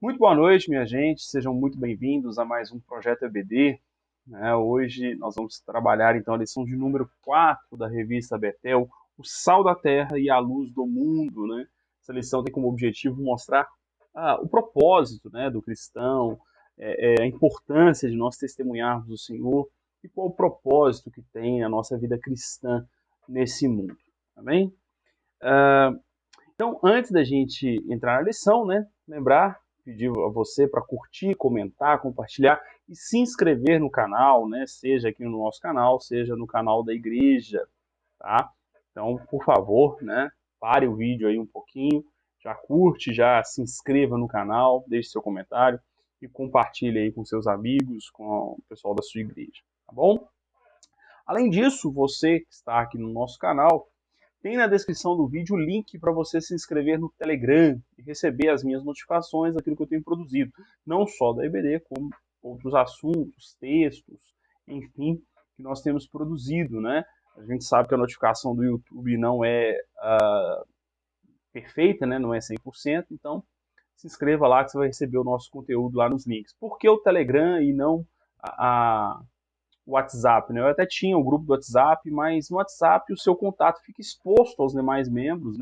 Muito boa noite, minha gente. Sejam muito bem-vindos a mais um Projeto EBD. Hoje nós vamos trabalhar então a lição de número 4 da revista Betel, o sal da terra e a luz do mundo. Essa lição tem como objetivo mostrar o propósito, do cristão, a importância de nós testemunharmos o Senhor e qual o propósito que tem a nossa vida cristã nesse mundo. Amém? Então, antes da gente entrar na lição, pedir a você para curtir, comentar, compartilhar e se inscrever no canal, seja aqui no nosso canal, seja no canal da igreja, tá? Então, por favor, pare o vídeo aí um pouquinho, já curte, já se inscreva no canal, deixe seu comentário e compartilhe aí com seus amigos, com o pessoal da sua igreja, tá bom? Além disso, você que está aqui no nosso canal, tem na descrição do vídeo o link para você se inscrever no Telegram e receber as minhas notificações daquilo que eu tenho produzido. Não só da EBD, como outros assuntos, textos, enfim, que nós temos produzido, A gente sabe que a notificação do YouTube não é perfeita, não é 100%, então se inscreva lá que você vai receber o nosso conteúdo lá nos links. Por que o Telegram e não o WhatsApp, Eu até tinha o grupo do WhatsApp, mas no WhatsApp o seu contato fica exposto aos demais membros,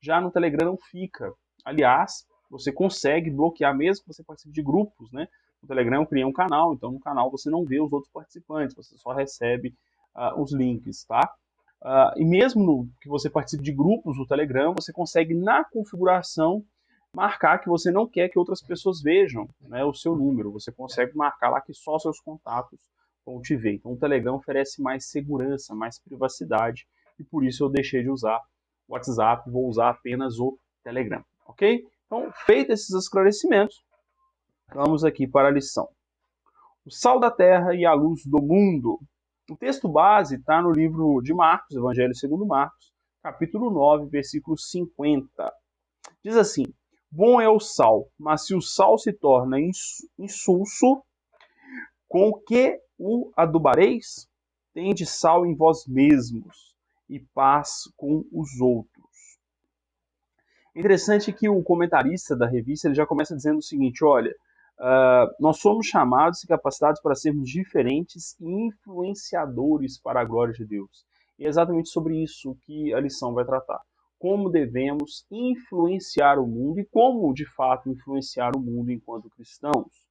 Já no Telegram não fica. Aliás, você consegue bloquear mesmo que você participe de grupos, No Telegram eu criei um canal, então no canal você não vê os outros participantes, você só recebe os links, tá? E mesmo que você participe de grupos do Telegram, você consegue na configuração marcar que você não quer que outras pessoas vejam, o seu número. Você consegue marcar lá que só seus contatos vão te ver. Então o Telegram oferece mais segurança, mais privacidade, e por isso eu deixei de usar o WhatsApp, vou usar apenas o Telegram, ok? Então, feitos esses esclarecimentos, vamos aqui para a lição. O sal da terra e a luz do mundo. O texto base está no livro de Marcos, Evangelho segundo Marcos, capítulo 9, versículo 50. Diz assim: bom é o sal, mas se o sal se torna insulso, com o que o adubareis? Tende sal em vós mesmos e paz com os outros. Interessante que o comentarista da revista ele já começa dizendo o seguinte: olha, nós somos chamados e capacitados para sermos diferentes e influenciadores para a glória de Deus. E é exatamente sobre isso que a lição vai tratar. Como devemos influenciar o mundo e como, de fato, influenciar o mundo enquanto cristãos.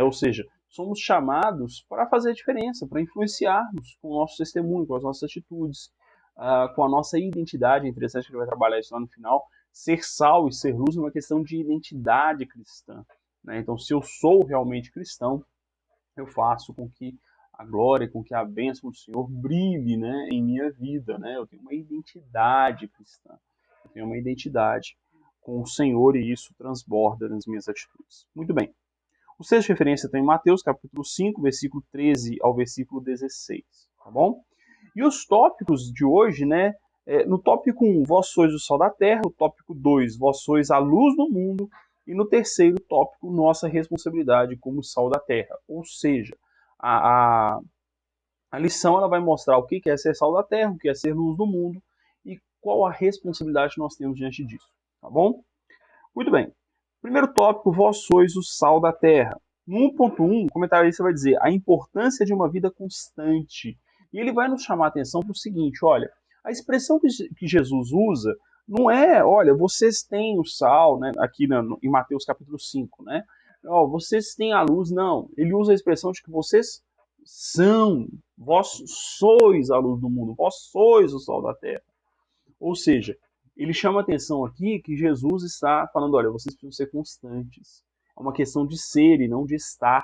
Ou seja, somos chamados para fazer a diferença, para influenciarmos com o nosso testemunho, com as nossas atitudes, com a nossa identidade. É interessante que ele vai trabalhar isso lá no final. Ser sal e ser luz é uma questão de identidade cristã. Então, se eu sou realmente cristão, eu faço com que a glória, com que a bênção do Senhor brilhe em minha vida. Eu tenho uma identidade cristã, eu tenho uma identidade com o Senhor e isso transborda nas minhas atitudes. Muito bem. O texto de referência está em Mateus, capítulo 5, versículo 13 ao versículo 16, tá bom? E os tópicos de hoje, no tópico 1, vós sois o sal da terra, o tópico 2, vós sois a luz do mundo, e no terceiro tópico, nossa responsabilidade como sal da terra. Ou seja, a lição ela vai mostrar o que é ser sal da terra, o que é ser luz do mundo, e qual a responsabilidade que nós temos diante disso, tá bom? Muito bem. Primeiro tópico, vós sois o sal da terra. No 1.1, o comentarista vai dizer a importância de uma vida constante. E ele vai nos chamar a atenção para o seguinte, olha, a expressão que Jesus usa não é, olha, vocês têm o sal, aqui em Mateus capítulo 5, vocês têm a luz, não. Ele usa a expressão de que vocês são, vós sois a luz do mundo, vós sois o sal da terra. Ou seja, ele chama a atenção aqui que Jesus está falando, olha, vocês precisam ser constantes. É uma questão de ser e não de estar.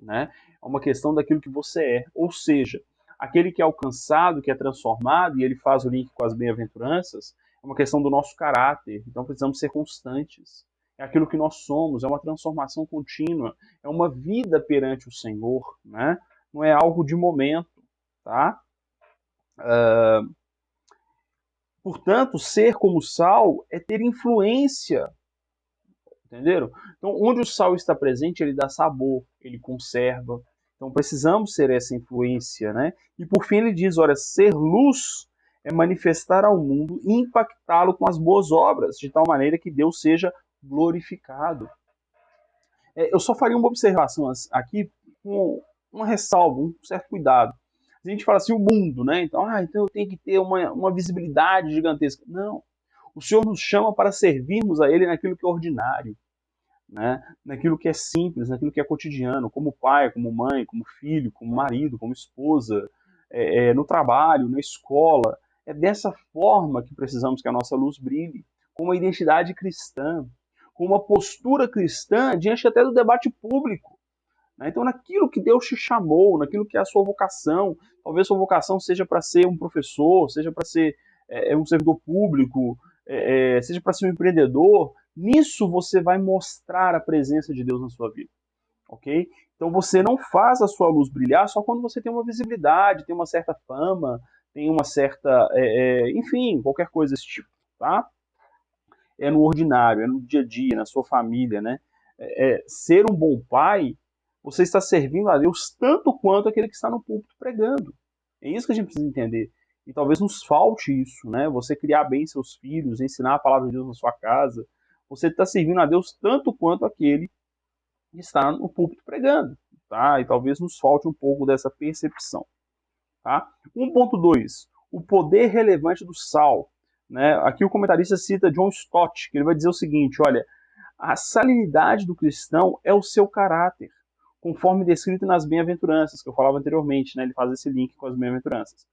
É uma questão daquilo que você é. Ou seja, aquele que é alcançado, que é transformado, e ele faz o link com as bem-aventuranças, é uma questão do nosso caráter. Então precisamos ser constantes. É aquilo que nós somos, é uma transformação contínua, é uma vida perante o Senhor, Não é algo de momento, tá? Portanto, ser como sal é ter influência, entenderam? Então, onde o sal está presente, ele dá sabor, ele conserva. Então, precisamos ser essa influência, E por fim ele diz, olha, ser luz é manifestar ao mundo e impactá-lo com as boas obras, de tal maneira que Deus seja glorificado. Eu só faria uma observação aqui com uma ressalva, um certo cuidado. A gente fala assim, o mundo, né? Então eu tenho que ter uma visibilidade gigantesca. Não. O Senhor nos chama para servirmos a Ele naquilo que é ordinário, né? Naquilo que é simples, naquilo que é cotidiano, como pai, como mãe, como filho, como marido, como esposa, no trabalho, na escola. É dessa forma que precisamos que a nossa luz brilhe, com uma identidade cristã, com uma postura cristã diante até do debate público. Né? Então, naquilo que Deus te chamou, naquilo que é a sua vocação, talvez sua vocação seja para ser um professor, seja para ser um servidor público, seja para ser um empreendedor, nisso você vai mostrar a presença de Deus na sua vida, ok? Então você não faz a sua luz brilhar só quando você tem uma visibilidade, tem uma certa fama, tem uma certa, enfim, qualquer coisa desse tipo, tá? É no ordinário, é no dia a dia, na sua família, né? Ser um bom pai, você está servindo a Deus tanto quanto aquele que está no púlpito pregando. É isso que a gente precisa entender. E talvez nos falte isso, né? Você criar bem seus filhos, ensinar a palavra de Deus na sua casa. Você está servindo a Deus tanto quanto aquele que está no púlpito pregando, tá? E talvez nos falte um pouco dessa percepção, tá? 1.2. O poder relevante do sal. Né? Aqui o comentarista cita John Stott, que ele vai dizer o seguinte, olha, a salinidade do cristão é o seu caráter, conforme descrito nas bem-aventuranças, que eu falava anteriormente, né? Ele faz esse link com as bem-aventuranças.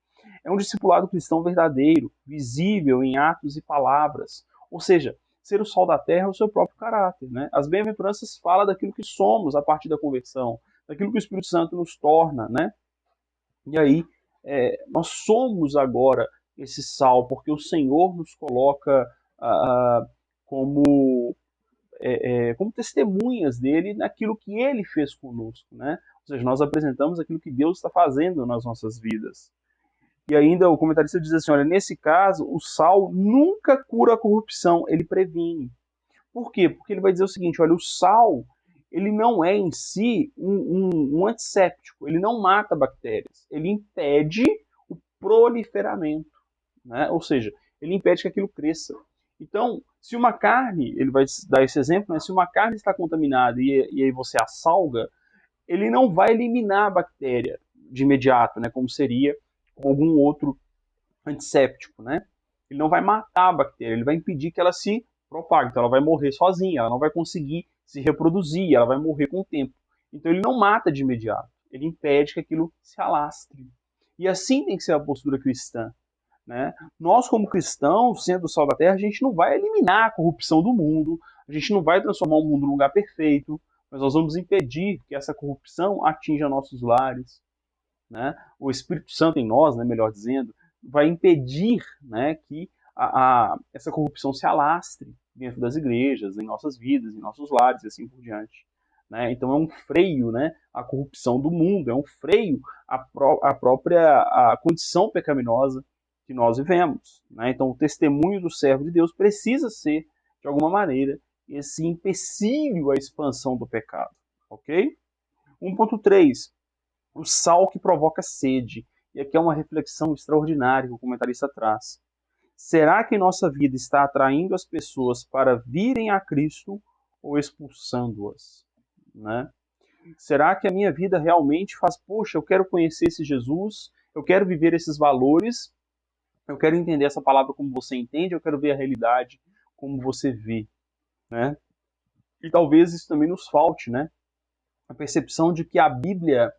É um discipulado cristão verdadeiro, visível em atos e palavras. Ou seja, ser o sol da terra é o seu próprio caráter. Né? As bem-aventuranças falam daquilo que somos a partir da conversão, daquilo que o Espírito Santo nos torna. Né? E aí, nós somos agora esse sal, porque o Senhor nos coloca como como testemunhas dele naquilo que ele fez conosco, né? Ou seja, nós apresentamos aquilo que Deus está fazendo nas nossas vidas. E ainda o comentarista diz assim, olha, nesse caso, o sal nunca cura a corrupção, ele previne. Por quê? Porque ele vai dizer o seguinte, olha, o sal, ele não é em si um antisséptico, ele não mata bactérias, ele impede o proliferamento, né? Ou seja, ele impede que aquilo cresça. Então, se uma carne, ele vai dar esse exemplo, né? Se uma carne está contaminada e aí você a salga, ele não vai eliminar a bactéria de imediato, né? Como seria com algum outro antisséptico, né? Ele não vai matar a bactéria, ele vai impedir que ela se propague, então ela vai morrer sozinha, ela não vai conseguir se reproduzir, ela vai morrer com o tempo. Então ele não mata de imediato, ele impede que aquilo se alastre. E assim tem que ser a postura cristã. Né? Nós, como cristãos, sendo o sal da terra, a gente não vai eliminar a corrupção do mundo, a gente não vai transformar o mundo num lugar perfeito, mas nós vamos impedir que essa corrupção atinja nossos lares. Né? O Espírito Santo em nós, né, melhor dizendo, vai impedir, né, que essa corrupção se alastre dentro das igrejas, em nossas vidas, em nossos lares e assim por diante. Né? Então é um freio, né, a corrupção do mundo, é um freio à própria condição pecaminosa que nós vivemos. Né? Então o testemunho do servo de Deus precisa ser, de alguma maneira, esse empecilho à expansão do pecado. Ok? 1.3. O sal que provoca sede. E aqui é uma reflexão extraordinária que o comentarista traz. Será que nossa vida está atraindo as pessoas para virem a Cristo ou expulsando-as? Né? Será que a minha vida realmente faz, poxa, eu quero conhecer esse Jesus, eu quero viver esses valores, eu quero entender essa palavra como você entende, eu quero ver a realidade como você vê. Né? E talvez isso também nos falte, né? A percepção de que a Bíblia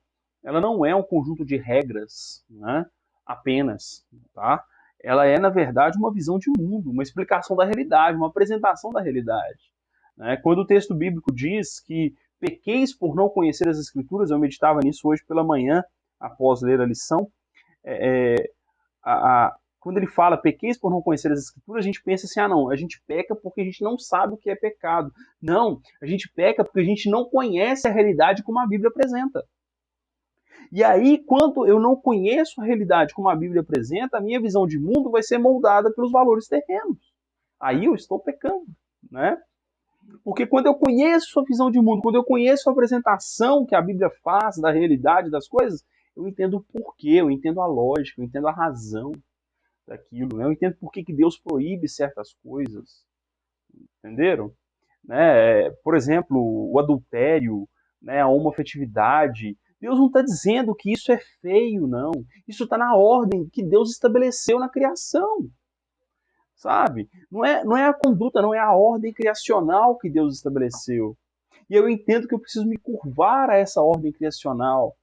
ela não é um conjunto de regras, né, apenas, tá? Ela é, na verdade, uma visão de mundo, uma explicação da realidade, uma apresentação da realidade. Né? Quando o texto bíblico diz que pequeis por não conhecer as Escrituras, eu meditava nisso hoje pela manhã, após ler a lição, quando ele fala pequeis por não conhecer as Escrituras, a gente pensa assim, não, a gente peca porque a gente não sabe o que é pecado. Não, a gente peca porque a gente não conhece a realidade como a Bíblia apresenta. E aí, quando eu não conheço a realidade como a Bíblia apresenta, a minha visão de mundo vai ser moldada pelos valores terrenos. Aí eu estou pecando, né? Porque quando eu conheço a visão de mundo, quando eu conheço a apresentação que a Bíblia faz da realidade das coisas, eu entendo o porquê, eu entendo a lógica, eu entendo a razão daquilo, né? Eu entendo por que Deus proíbe certas coisas. Entenderam? né? Por exemplo, o adultério, né? A homoafetividade. Deus não está dizendo que isso é feio, não. Isso está na ordem que Deus estabeleceu na criação, sabe? Não é a conduta, não é a ordem criacional que Deus estabeleceu. E eu entendo que eu preciso me curvar a essa ordem criacional.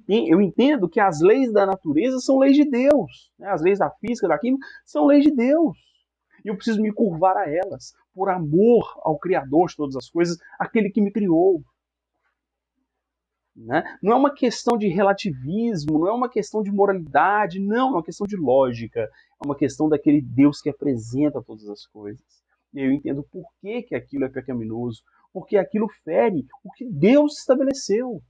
Eu entendo que as leis da natureza são leis de Deus, né? As leis da física, da química, são leis de Deus. E eu preciso me curvar a elas, por amor ao Criador de todas as coisas, aquele que me criou. Né? Não é uma questão de relativismo, não é uma questão de moralidade, não, é uma questão de lógica. É uma questão daquele Deus que apresenta todas as coisas. E eu entendo por que aquilo é pecaminoso, porque aquilo fere o que Deus estabeleceu.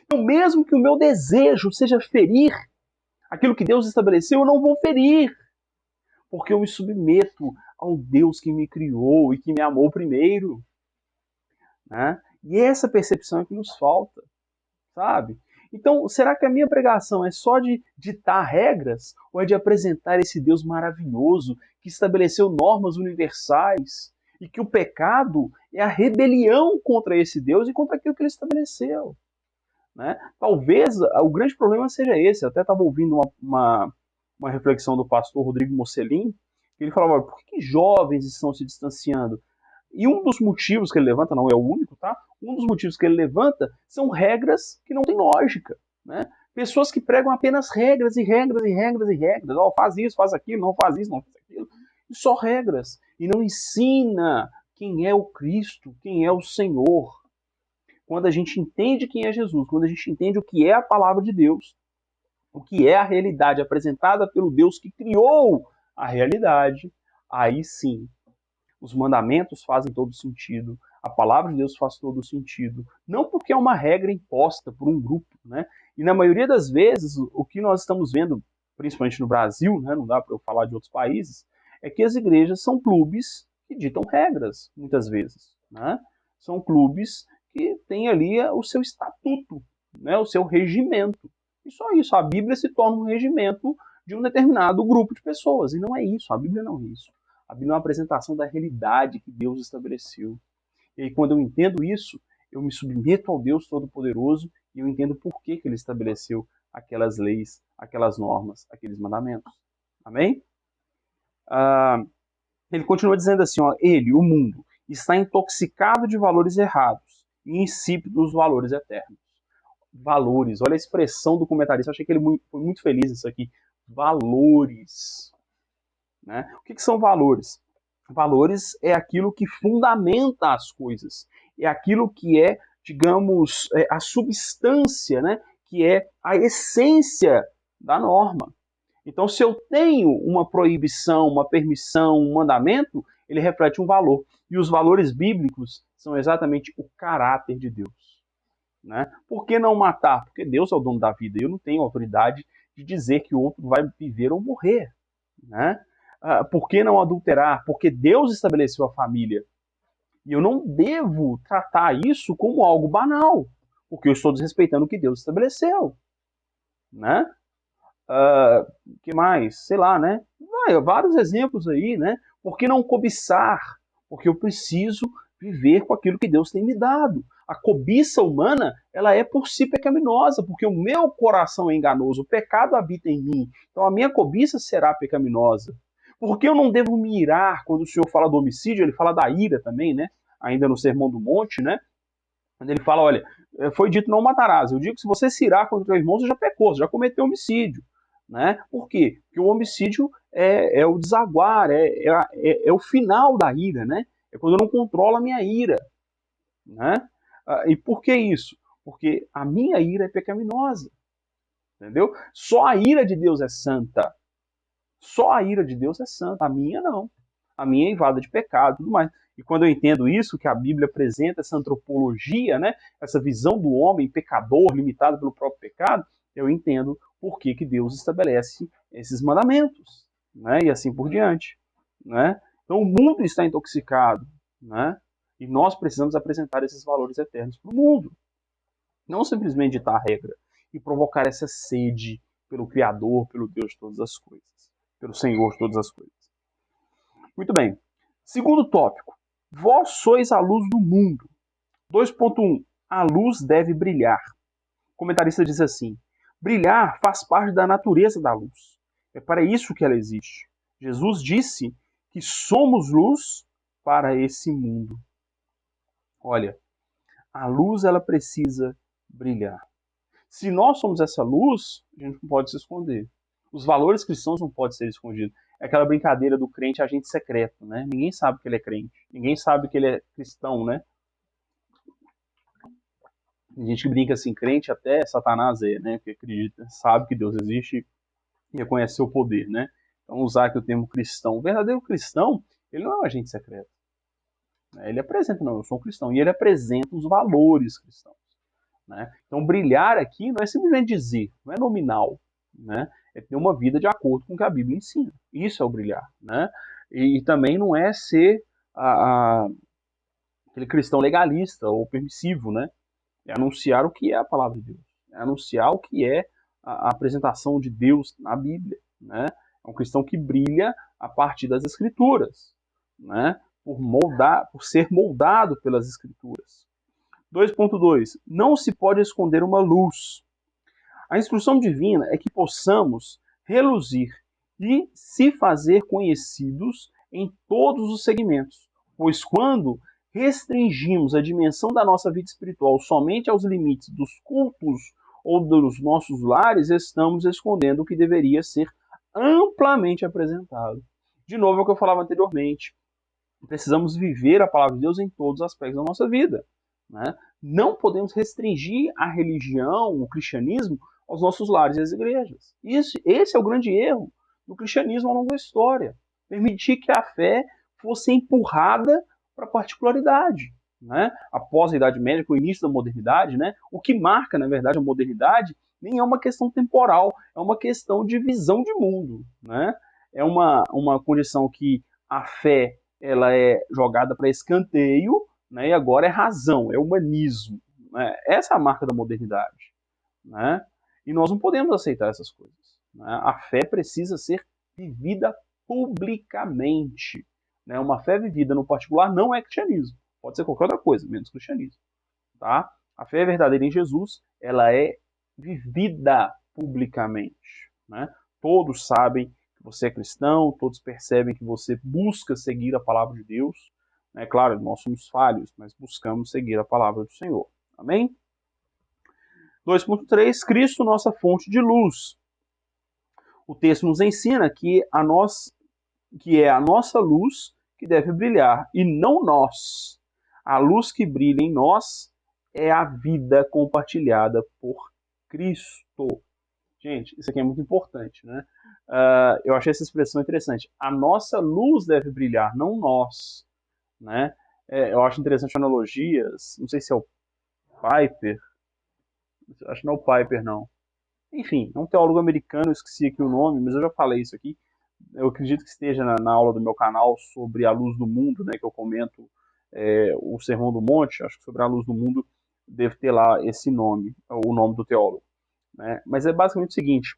Então, mesmo que o meu desejo seja ferir aquilo que Deus estabeleceu, eu não vou ferir, porque eu me submeto ao Deus que me criou e que me amou primeiro. Né? E essa percepção é que nos falta, sabe? Então, será que a minha pregação é só de ditar regras ou é de apresentar esse Deus maravilhoso que estabeleceu normas universais e que o pecado é a rebelião contra esse Deus e contra aquilo que ele estabeleceu? Né? Talvez o grande problema seja esse. Eu até estava ouvindo uma reflexão do pastor Rodrigo Mocelin, que ele falava: por que jovens estão se distanciando? E um dos motivos que ele levanta, não é o único, tá? Um dos motivos que ele levanta são regras que não têm lógica. Né? Pessoas que pregam apenas regras e regras e regras e regras. Oh, faz isso, faz aquilo, não faz isso, não faz aquilo. E só regras. E não ensina quem é o Cristo, quem é o Senhor. Quando a gente entende quem é Jesus, quando a gente entende o que é a palavra de Deus, o que é a realidade apresentada pelo Deus que criou a realidade, aí sim, os mandamentos fazem todo sentido, a palavra de Deus faz todo sentido, não porque é uma regra imposta por um grupo, né? E na maioria das vezes, o que nós estamos vendo, principalmente no Brasil, né, não dá para eu falar de outros países, é que as igrejas são clubes que ditam regras, muitas vezes, né? São clubes que têm ali o seu estatuto, né, o seu regimento. E só isso, a Bíblia se torna um regimento de um determinado grupo de pessoas, e não é isso, a Bíblia não é isso. A Bíblia é uma apresentação da realidade que Deus estabeleceu. E aí, quando eu entendo isso, eu me submeto ao Deus Todo-Poderoso e eu entendo por que ele estabeleceu aquelas leis, aquelas normas, aqueles mandamentos. Amém? Ele continua dizendo assim, ó, ele, o mundo, está intoxicado de valores errados e insípido dos valores eternos. Valores, olha a expressão do comentarista, eu achei que ele foi muito feliz nisso aqui. Valores. Né? O que são valores? Valores é aquilo que fundamenta as coisas, é aquilo que é, digamos, a substância, né? Que é a essência da norma. Então, se eu tenho uma proibição, uma permissão, um mandamento, ele reflete um valor. E os valores bíblicos são exatamente o caráter de Deus. Né? Por que não matar? Porque Deus é o dono da vida e eu não tenho autoridade de dizer que o outro vai viver ou morrer. Né? Por que não adulterar? Porque Deus estabeleceu a família. E eu não devo tratar isso como algo banal, porque eu estou desrespeitando o que Deus estabeleceu. Né? Que mais? Sei lá, né? Vários exemplos aí, né? Por que não cobiçar? Porque eu preciso viver com aquilo que Deus tem me dado. A cobiça humana, ela é por si pecaminosa, porque o meu coração é enganoso, o pecado habita em mim. Então a minha cobiça será pecaminosa. Por que eu não devo me irar? Quando o Senhor fala do homicídio, ele fala da ira também, né? Ainda no Sermão do Monte, né? Quando ele fala, olha, foi dito não matarás. Eu digo que se você se irar contra o teu irmão, você já pecou, você já cometeu homicídio. Né? Por quê? Porque o homicídio é o desaguar, é o final da ira, né? É quando eu não controlo a minha ira. Né? E por que isso? Porque a minha ira é pecaminosa. Entendeu? Só a ira de Deus é santa. Só a ira de Deus é santa. A minha não. A minha é invada de pecado e tudo mais. E quando eu entendo isso, que a Bíblia apresenta essa antropologia, né? Essa visão do homem pecador, limitado pelo próprio pecado, eu entendo por que Deus estabelece esses mandamentos, né? E assim por diante, né? Então o mundo está intoxicado, né? E nós precisamos apresentar esses valores eternos para o mundo. Não simplesmente ditar a regra e provocar essa sede pelo Criador, pelo Deus de todas as coisas, pelo Senhor de todas as coisas. Muito bem. Segundo tópico. Vós sois a luz do mundo. 2.1. A luz deve brilhar. O comentarista diz assim: brilhar faz parte da natureza da luz. É para isso que ela existe. Jesus disse que somos luz para esse mundo. Olha, a luz ela precisa brilhar. Se nós somos essa luz, a gente não pode se esconder. Os valores cristãos não podem ser escondidos. É aquela brincadeira do crente agente secreto, né? Ninguém sabe que ele é crente. Ninguém sabe que ele é cristão, né? A gente brinca assim, crente até Satanás é, né? Que acredita, sabe que Deus existe e reconhece seu poder, né? Então usar aqui o termo cristão. O verdadeiro cristão, ele não é um agente secreto. Ele apresenta, não, eu sou um cristão. E ele apresenta os valores cristãos. Né? Então, brilhar aqui não é simplesmente dizer, não é nominal, né? É ter uma vida de acordo com o que a Bíblia ensina. Isso é o brilhar. Né? E também não é ser aquele cristão legalista ou permissivo, né? É anunciar o que é a palavra de Deus, é anunciar o que é a apresentação de Deus na Bíblia. Né? É um cristão que brilha a partir das Escrituras, né? Por ser moldado pelas Escrituras. 2.2. Não se pode esconder uma luz. A instrução divina é que possamos reluzir e se fazer conhecidos em todos os segmentos, pois quando restringimos a dimensão da nossa vida espiritual somente aos limites dos cultos ou dos nossos lares, estamos escondendo o que deveria ser amplamente apresentado. De novo, é o que eu falava anteriormente. Precisamos viver a palavra de Deus em todos os aspectos da nossa vida. Né? Não podemos restringir a religião, o cristianismo, aos nossos lares e às igrejas. Esse é o grande erro do cristianismo ao longo da história. Permitir que a fé fosse empurrada para a particularidade. Né? Após a Idade Média, com o início da modernidade, né? O que marca, na verdade, a modernidade nem é uma questão temporal, é uma questão de visão de mundo. Né? É uma condição que a fé ela é jogada para escanteio, né, e agora é razão, é humanismo. Né? Essa é a marca da modernidade. Né? E nós não podemos aceitar essas coisas. Né? A fé precisa ser vivida publicamente. Né? Uma fé vivida no particular não é cristianismo. Pode ser qualquer outra coisa, menos cristianismo. Tá? A fé verdadeira em Jesus, ela é vivida publicamente. Né? Todos sabem que você é cristão, todos percebem que você busca seguir a palavra de Deus. É claro, nós somos falhos, mas buscamos seguir a palavra do Senhor. Amém? 2.3, Cristo, nossa fonte de luz. O texto nos ensina que é a nossa luz que deve brilhar, e não nós. A luz que brilha em nós é a vida compartilhada por Cristo. Gente, isso aqui é muito importante, né? Eu achei essa expressão interessante. A nossa luz deve brilhar, não nós. Né? Eu acho interessante analogias, não sei se é o Piper, acho que não é o Piper, não. Enfim, é um teólogo americano, eu esqueci aqui o nome, mas eu já falei isso aqui. Eu acredito que esteja na aula do meu canal sobre a luz do mundo, né, que eu comento o Sermão do Monte, acho que sobre a luz do mundo deve ter lá esse nome, o nome do teólogo. Né? Mas é basicamente o seguinte,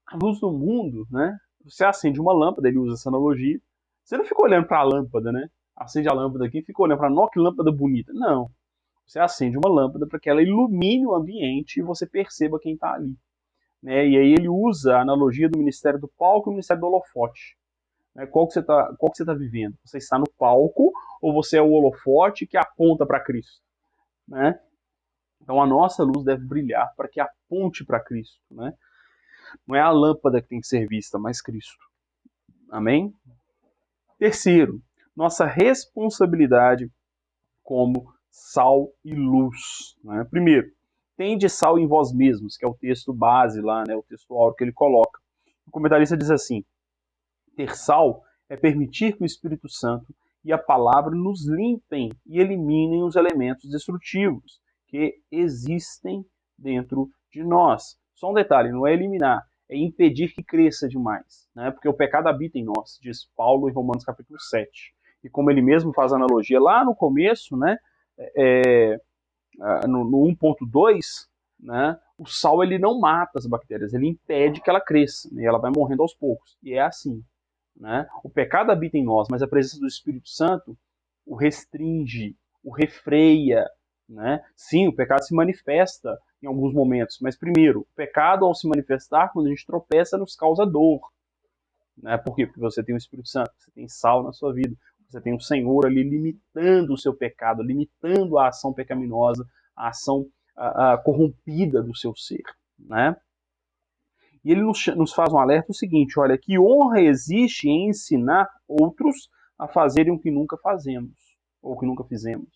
a luz do mundo, né, você acende uma lâmpada, ele usa essa analogia, você não fica olhando para a lâmpada, né? Acende a lâmpada aqui e fica olhando para a que lâmpada bonita. Não. Você acende uma lâmpada para que ela ilumine o ambiente e você perceba quem está ali. Né? E aí ele usa a analogia do ministério do palco e o ministério do holofote. Né? Qual que você está vivendo? Você está no palco ou você é o holofote que aponta para Cristo? Né? Então a nossa luz deve brilhar para que aponte para Cristo. Né? Não é a lâmpada que tem que ser vista, mas Cristo. Amém? Terceiro, nossa responsabilidade como sal e luz. Né? Primeiro, tende sal em vós mesmos, que é o texto base lá, né, o texto áureo que ele coloca. O comentarista diz assim, ter sal é permitir que o Espírito Santo e a palavra nos limpem e eliminem os elementos destrutivos que existem dentro de nós. Só um detalhe, não é eliminar, é impedir que cresça demais, né? Porque o pecado habita em nós, diz Paulo em Romanos capítulo 7. E como ele mesmo faz a analogia lá no começo, né, no 1.2, né, o sal ele não mata as bactérias, ele impede que ela cresça, né, e ela vai morrendo aos poucos. E é assim. né? O pecado habita em nós, mas a presença do Espírito Santo o restringe, o refreia, né? Sim, o pecado se manifesta em alguns momentos, mas primeiro, o pecado ao se manifestar, quando a gente tropeça, nos causa dor, né? Por quê? Porque você tem o Espírito Santo, você tem sal na sua vida, você tem o Senhor ali limitando o seu pecado, limitando a ação pecaminosa, a ação corrompida do seu ser, né? E ele nos faz um alerta o seguinte, olha, que honra existe em ensinar outros a fazerem o que nunca fazemos, ou que nunca fizemos,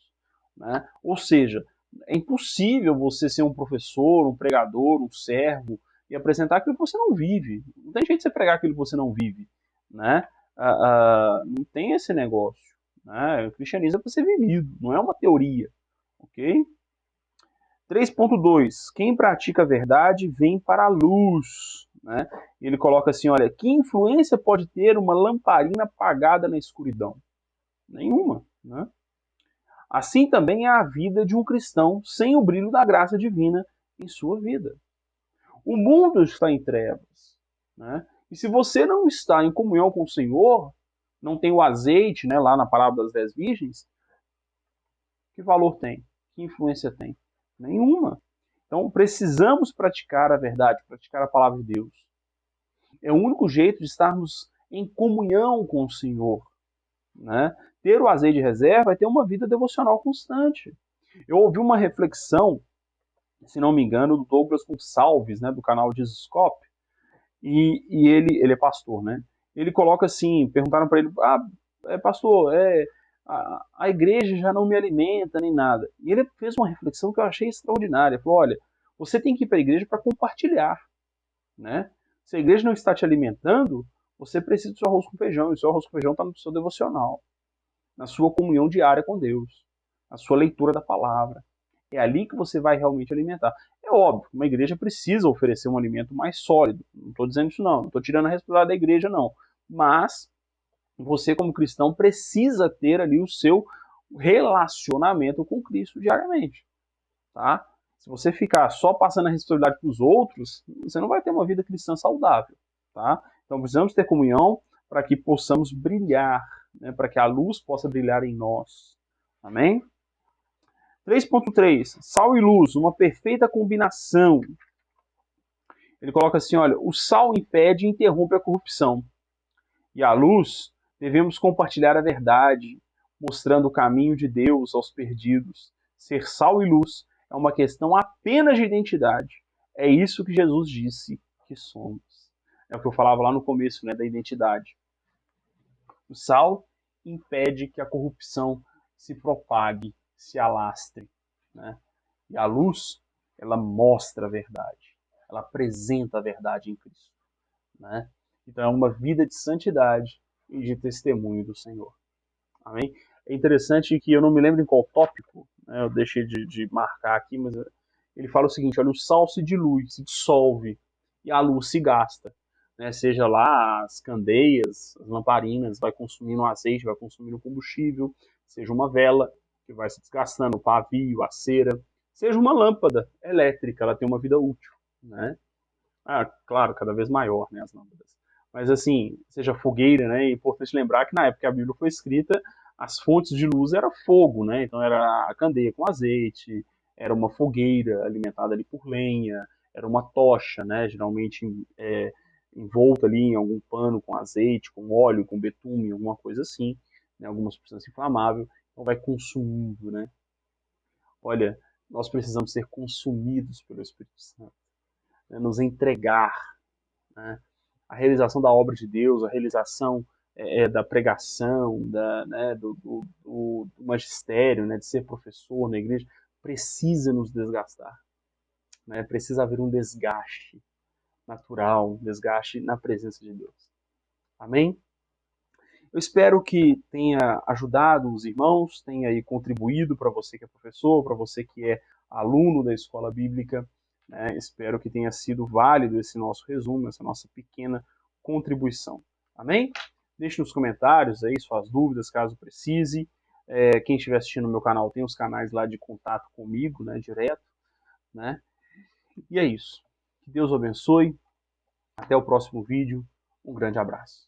né? Ou seja, é impossível você ser um professor, um pregador, um servo, e apresentar aquilo que você não vive. Não tem jeito de você pregar aquilo que você não vive, né? Não tem esse negócio, né? O cristianismo é para ser vivido, não é uma teoria, ok? 3.2. Quem pratica a verdade vem para a luz. Né? Ele coloca assim, olha, que influência pode ter uma lamparina apagada na escuridão? Nenhuma. Né? Assim também é a vida de um cristão sem o brilho da graça divina em sua vida. O mundo está em trevas. Né? E se você não está em comunhão com o Senhor, não tem o azeite, né, lá na parábola das 10 virgens, que valor tem? Que influência tem? Nenhuma. Então, precisamos praticar a verdade, praticar a palavra de Deus. É o único jeito de estarmos em comunhão com o Senhor. Né? Ter o azeite de reserva é ter uma vida devocional constante. Eu ouvi uma reflexão, se não me engano, do Douglas Gonçalves, né, do canal Dizscope, e ele é pastor, né? Ele coloca assim, perguntaram para ele, pastor, a igreja já não me alimenta nem nada. E ele fez uma reflexão que eu achei extraordinária. Ele falou, olha, você tem que ir para a igreja para compartilhar, né? Se a igreja não está te alimentando, você precisa do seu arroz com feijão. E o seu arroz com feijão está no seu devocional, na sua comunhão diária com Deus, na sua leitura da palavra. É ali que você vai realmente alimentar. É óbvio, uma igreja precisa oferecer um alimento mais sólido. Não estou dizendo isso não estou tirando a responsabilidade da igreja não. Mas você como cristão precisa ter ali o seu relacionamento com Cristo diariamente, tá? Se você ficar só passando a responsabilidade para os outros, você não vai ter uma vida cristã saudável, tá? Então precisamos ter comunhão para que possamos brilhar, né? Para que a luz possa brilhar em nós. Amém? 3.3, sal e luz, uma perfeita combinação. Ele coloca assim, olha, o sal impede e interrompe a corrupção. E a luz, devemos compartilhar a verdade, mostrando o caminho de Deus aos perdidos. Ser sal e luz é uma questão apenas de identidade. É isso que Jesus disse que somos. É o que eu falava lá no começo, né, da identidade. O sal impede que a corrupção se propague, se alastre, né? E a luz, ela mostra a verdade. Ela apresenta a verdade em Cristo, né? Então é uma vida de santidade e de testemunho do Senhor. Amém? É interessante que eu não me lembro em qual tópico, né, eu deixei de marcar aqui, mas ele fala o seguinte, olha, o sal se dilui, se dissolve, e a luz se gasta. Né, seja lá as candeias, as lamparinas, vai consumindo azeite, vai consumindo combustível, seja uma vela que vai se desgastando, o pavio, a cera, seja uma lâmpada elétrica, ela tem uma vida útil, né? Claro, cada vez maior, né, as lâmpadas. Mas assim, seja fogueira, né, é importante lembrar que na época que a Bíblia foi escrita, as fontes de luz era fogo, né, então era a candeia com azeite, era uma fogueira alimentada ali por lenha, era uma tocha, né, geralmente envolta ali em algum pano com azeite, com óleo, com betume, alguma coisa assim, né, alguma substância inflamável, então vai consumindo, né. Olha, nós precisamos ser consumidos pelo Espírito Santo, né, nos entregar, né, a realização da obra de Deus, a realização da pregação, né, do magistério, né, de ser professor na igreja, precisa nos desgastar. Né, precisa haver um desgaste natural, um desgaste na presença de Deus. Amém? Eu espero que tenha ajudado os irmãos, tenha aí contribuído para você que é professor, para você que é aluno da escola bíblica. Né? Espero que tenha sido válido esse nosso resumo, essa nossa pequena contribuição. Amém? Deixe nos comentários aí suas dúvidas, caso precise. Quem estiver assistindo no meu canal tem os canais lá de contato comigo, né, direto. Né? E é isso. Que Deus abençoe. Até o próximo vídeo. Um grande abraço.